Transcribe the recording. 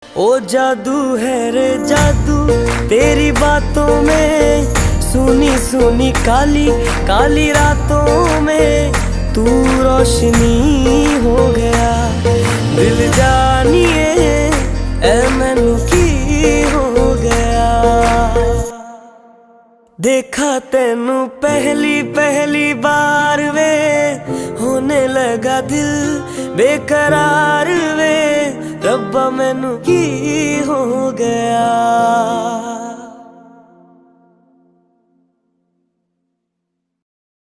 ओ जादू है रे जादू तेरी बातों में, सुनी सुनी काली काली रातों में तू रोशनी हो गया। दिल जानिए ए मैनू की हो गया। देखा तेनू पहली पहली बार वे, होने लगा दिल बेकरार वे। रब्बा मैनू की